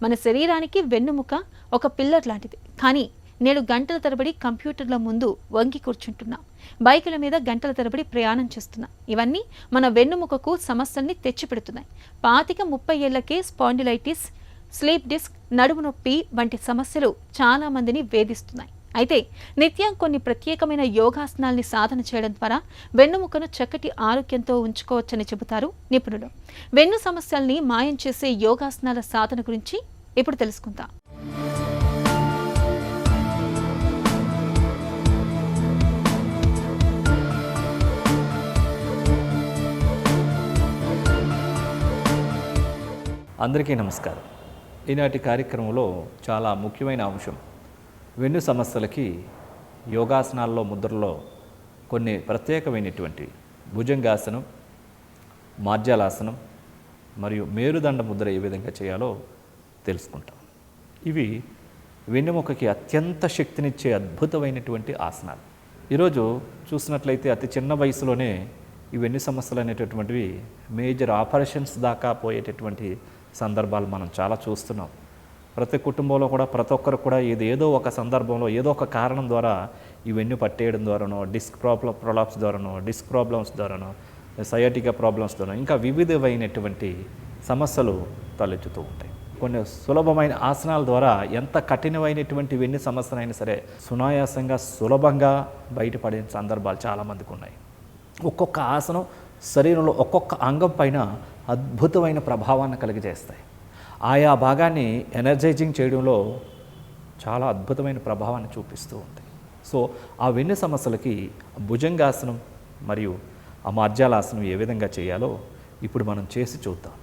మన శరీరానికి వెన్నుముక ఒక పిల్లర్ లాంటిది. కానీ నేడు గంటల తరబడి కంప్యూటర్ల ముందు వంగి కూర్చుంటున్నాం. బైకుల మీద గంటల తరబడి ప్రయాణం చేస్తున్నాం. ఇవన్నీ మన వెన్నుముకకు సమస్యల్ని తెచ్చిపెడుతున్నాయి. 25-30 ఏళ్లకే స్పాండిలైటిస్, స్లీప్ డిస్క్, నడుము నొప్పి వంటి సమస్యలు చాలా మందిని వేధిస్తున్నాయి. అయితే నిత్యం కొన్ని ప్రత్యేకమైన యోగాసనాల్ని సాధన చేయడం ద్వారా వెన్నుముకను చక్కటి ఆరోగ్యంతో ఉంచుకోవచ్చని చెబుతారు నిపుణులు. వెన్ను సమస్యల్ని మాయం చేసే యోగాసనాల సాధన గురించి ఇప్పుడు తెలుసుకుందాం. అందరికీ నమస్కారం. ఈనాటి కార్యక్రమంలో చాలా ముఖ్యమైన అంశం వెన్ను సమస్యలకి యోగాసనాల్లో ముద్రలో కొన్ని ప్రత్యేకమైనటువంటి భుజంగాసనం, మార్జాలాసనం మరియు మేరుదండ ముద్ర ఏ విధంగా చేయాలో తెలుసుకుంటాం. ఇవి వెన్నుముకకి అత్యంత శక్తినిచ్చే అద్భుతమైనటువంటి ఆసనాలు. ఈరోజు చూసినట్లయితే అతి చిన్న వయసులోనే ఈ వెన్ను సమస్యలు అనేటటువంటివి మేజర్ ఆపరేషన్స్ దాకా పోయేటటువంటి సందర్భాలు మనం చాలా చూస్తున్నాం. ప్రతి కుటుంబంలో కూడా ప్రతి ఒక్కరు కూడా ఏదో ఒక సందర్భంలో ఏదో ఒక కారణం ద్వారా ఈ వెన్ను పట్టేయడం ద్వారానో, డిస్క్ ప్రొలాప్స్ ద్వారానో, డిస్క్ ప్రాబ్లమ్స్ ద్వారానో, సయాటికా ప్రాబ్లమ్స్ ద్వారా ఇంకా వివిధమైనటువంటి సమస్యలు తలెత్తుతూ ఉంటాయి. కొన్ని సులభమైన ఆసనాల ద్వారా ఎంత కఠినమైనటువంటి వెన్ను సమస్యలైనా సరే సునాయాసంగా సులభంగా బయటపడే సందర్భాలు చాలామందికి ఉన్నాయి. ఒక్కొక్క ఆసనం శరీరంలో ఒక్కొక్క అంగం పైన అద్భుతమైన ప్రభావాన్ని కలిగజేస్తాయి. ఆయా భాగాన్ని ఎనర్జైజింగ్ చేయడంలో చాలా అద్భుతమైన ప్రభావాన్ని చూపిస్తూ ఉంటాయి. సో ఆ వెన్ను సమస్యలకి భుజంగాసనం మరియు ఆ మార్జాలాసనం ఏ విధంగా చేయాలో ఇప్పుడు మనం చేసి చూద్దాం.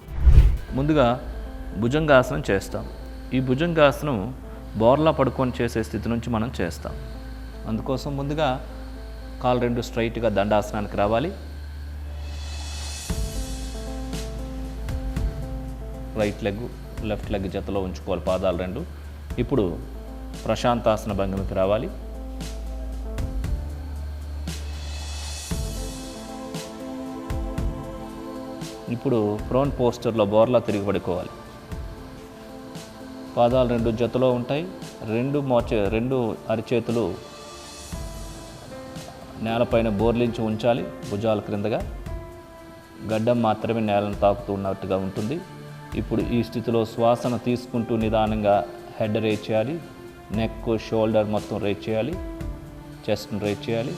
ముందుగా భుజంగాసనం చేస్తాం. ఈ భుజంగాసనం బోర్లా పడుకొని చేసే స్థితి నుంచి మనం చేస్తాం. అందుకోసం ముందుగా కాలు రెండు స్ట్రైట్గా దండాసనానికి రావాలి. రైట్ లెగ్ లెఫ్ట్ లెగ్ జతలో ఉంచుకోవాలి, పాదాలు రెండు. ఇప్పుడు ప్రశాంతాసన భంగిమకి రావాలి. ఇప్పుడు ప్రోన్ పోస్చర్లో బోర్లా తిరిగి పడుకోవాలి. పాదాలు రెండు జతలో ఉంటాయి. రెండు అరిచేతులు నేలపైన బోర్లించి ఉంచాలి. భుజాల క్రిందగా గడ్డం మాత్రమే నేలను తాకుతూ ఉన్నట్టుగా ఉంటుంది. ఇప్పుడు ఈ స్థితిలో శ్వాసను తీసుకుంటూ నిదానంగా హెడ్ రేజ్ చేయాలి. నెక్, షోల్డర్ మొత్తం రేజ్ చేయాలి. చెస్ట్ని రేజ్ చేయాలి.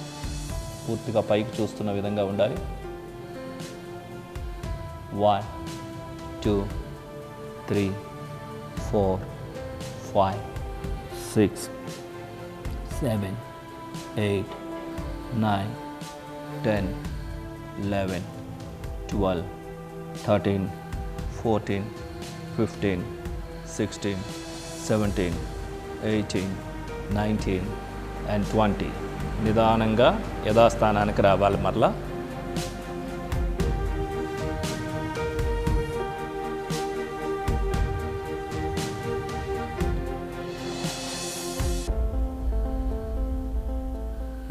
పూర్తిగా పైకి చూస్తున్న విధంగా ఉండాలి. 1 2 3 4 5 6 7 8 9 10 11 12 13 14 15 16 17 18 19 and 20. నిదానంగా యథాస్థానానికి రావాలి. మరలా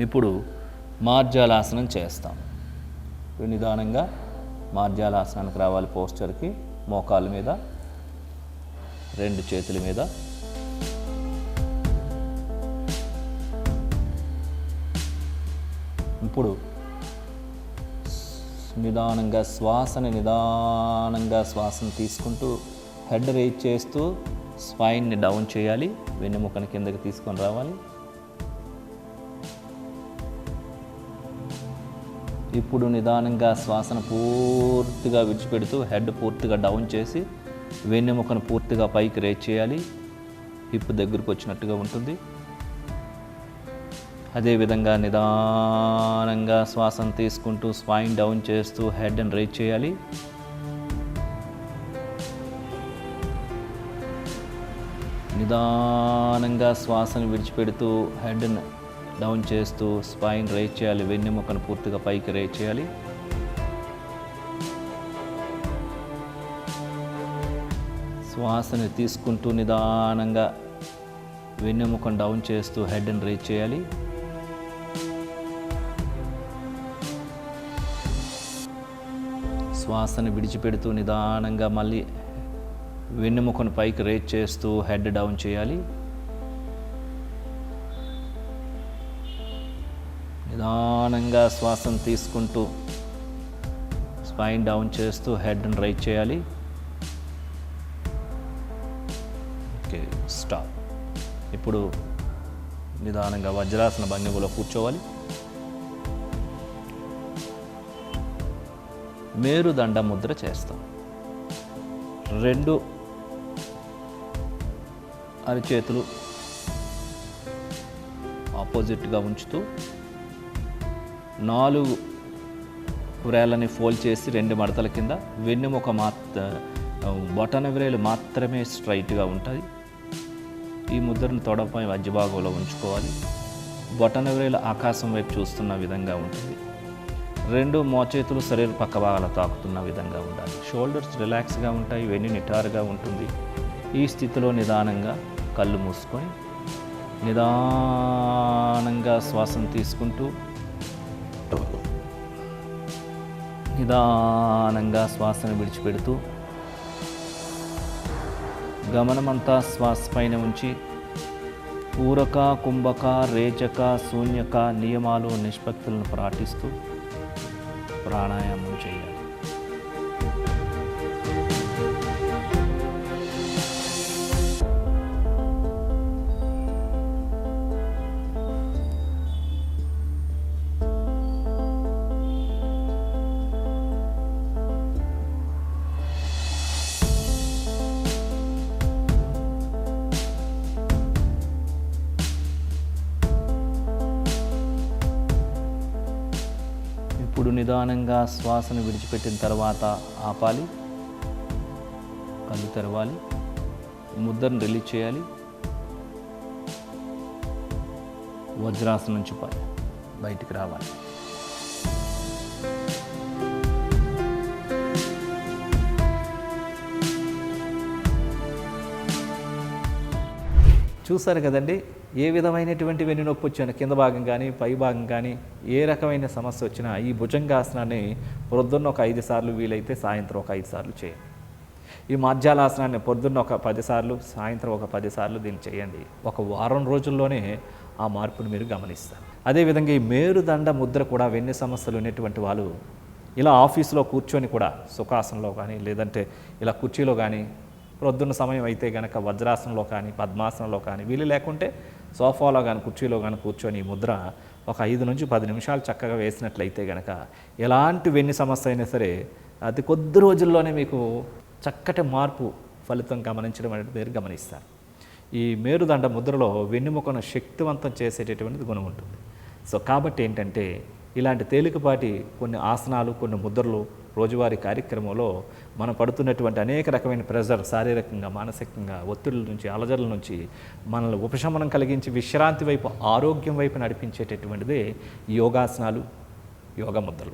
ఇప్పుడు మార్జాలాసనం చేస్తాం. నిదానంగా మార్జాలాసనానికి రావాలి. పోస్చర్కి మోకాళ్ళ మీద, రెండు చేతుల మీద. ఇప్పుడు నిదానంగా శ్వాసను తీసుకుంటూ హెడ్ రేజ్ చేస్తూ స్పైన్ని డౌన్ చేయాలి. వెన్నెముకను కిందకి తీసుకొని రావాలి. ఇప్పుడు నిదానంగా శ్వాసను పూర్తిగా విడిచిపెడుతూ హెడ్ పూర్తిగా డౌన్ చేసి వెన్నెముకను పూర్తిగా పైకి రేజ్ చేయాలి. హిప్ దగ్గరకు వచ్చినట్టుగా ఉంటుంది. అదేవిధంగా నిదానంగా శ్వాసను తీసుకుంటూ స్పైన్ డౌన్ చేస్తూ హెడ్ని రేజ్ చేయాలి. నిదానంగా శ్వాసను విడిచిపెడుతూ హెడ్ని డౌన్ చేస్తూ స్పైన్ రేజ్ చేయాలి. వెన్నెముకను పూర్తిగా పైకి రేజ్ చేయాలి. శ్వాసని తీసుకుంటూ నిదానంగా వెన్నెముకను డౌన్ చేస్తూ హెడ్ని రేజ్ చేయాలి. శ్వాసను విడిచిపెడుతూ నిదానంగా మళ్ళీ వెన్నెముకను పైకి రేజ్ చేస్తూ హెడ్ డౌన్ చేయాలి. నిదానంగా శ్వాసను తీసుకుంటూ స్పైన్ డౌన్ చేస్తూ హెడ్ని రైజ్ చేయాలి. Okay, stop. ఇప్పుడు నిదానంగా వజ్రాసన భంగిమలో కూర్చోవాలి. మేరుదండ ముద్ర చేస్తాం. 2 అరిచేతులు ఆపోజిట్గా ఉంచుతూ 4 వ్రేళ్ళని ఫోల్డ్ చేసి 2 మడతల కింద వెన్నెముక బొటన వ్రేలు మాత్రమే స్ట్రైట్గా ఉంటుంది. ఈ ముద్రను తొడపై మధ్య భాగంలో ఉంచుకోవాలి. బొటన వ్రేలు ఆకాశం వైపు చూస్తున్న విధంగా ఉంటుంది. 2 మోచేతులు శరీర పక్క భాగాలు తాకుతున్న విధంగా ఉండాలి. షోల్డర్స్ రిలాక్స్గా ఉంటాయి, వెన్ను నిటారుగా ఉంటుంది. ఈ స్థితిలో నిదానంగా కళ్ళు మూసుకొని నిదానంగా శ్వాసను తీసుకుంటూ నిదానంగా శ్వాసను విడిచిపెడుతూ గమనమంతా శ్వాస పైన ఉంచి పూరక, కుంభక, రేచక, శూన్యక నియమాలు నిష్పత్తులను పాటిస్తూ ప్రాణాయామం చేయాలి. ఇప్పుడు నిదానంగా శ్వాసను విడిచిపెట్టిన తర్వాత ఆపాలి, కళ్ళు తెరవాలి, ముద్రను రిలీజ్ చేయాలి. వజ్రాసనం నుంచి బయటికి రావాలి. చూసారు కదండి, ఏ విధమైనటువంటి వెన్నునొప్పి వచ్చినా, కింద భాగం కానీ పై భాగం కానీ ఏ రకమైన సమస్య వచ్చినా ఈ భుజంగాసనాన్ని పొద్దున్న ఒక 5 సార్లు, వీలైతే సాయంత్రం ఒక 5 సార్లు చేయండి. ఈ మాధ్యాలాసనాన్ని పొద్దున్న ఒక 10 సార్లు, సాయంత్రం ఒక 10 సార్లు దీన్ని చేయండి. ఒక వారం రోజుల్లోనే ఆ మార్పును మీరు గమనిస్తారు. అదేవిధంగా ఈ మేరుదండ ముద్ర కూడా వెన్ను సమస్యలు ఉన్నటువంటి వాళ్ళు ఇలా ఆఫీసులో కూర్చొని కూడా సుఖాసనంలో కానీ లేదంటే ఇలా కుర్చీలో కానీ, ప్రొద్దున్న సమయం అయితే కనుక వజ్రాసనంలో కానీ పద్మాసనంలో కానీ, వీలు లేకుంటే సోఫాలో కానీ కుర్చీలో కానీ కూర్చొని ఈ ముద్ర ఒక 5 నుంచి 10 నిమిషాలు చక్కగా వేసినట్లయితే కనుక ఎలాంటి వెన్ను సమస్య అయినా సరే అతి కొద్ది రోజుల్లోనే మీకు చక్కటి మార్పు ఫలితం గమనించడం అనేది మీరు గమనిస్తారు. ఈ మేరుదండ ముద్రలో వెన్నెముకను శక్తివంతం చేసేటటువంటిది గుణం ఉంటుంది. సో కాబట్టి ఏంటంటే ఇలాంటి తేలికపాటి కొన్ని ఆసనాలు, కొన్ని ముద్రలు రోజువారీ కార్యక్రమంలో మనం పడుతున్నటువంటి అనేక రకమైన ప్రెజర్, శారీరకంగా మానసికంగా ఒత్తిడుల నుంచి, అలజడుల నుంచి మనల్ని ఉపశమనం కలిగించి విశ్రాంతి వైపు, ఆరోగ్యం వైపు నడిపించేటటువంటిదే యోగాసనాలు, యోగా ముద్రలు.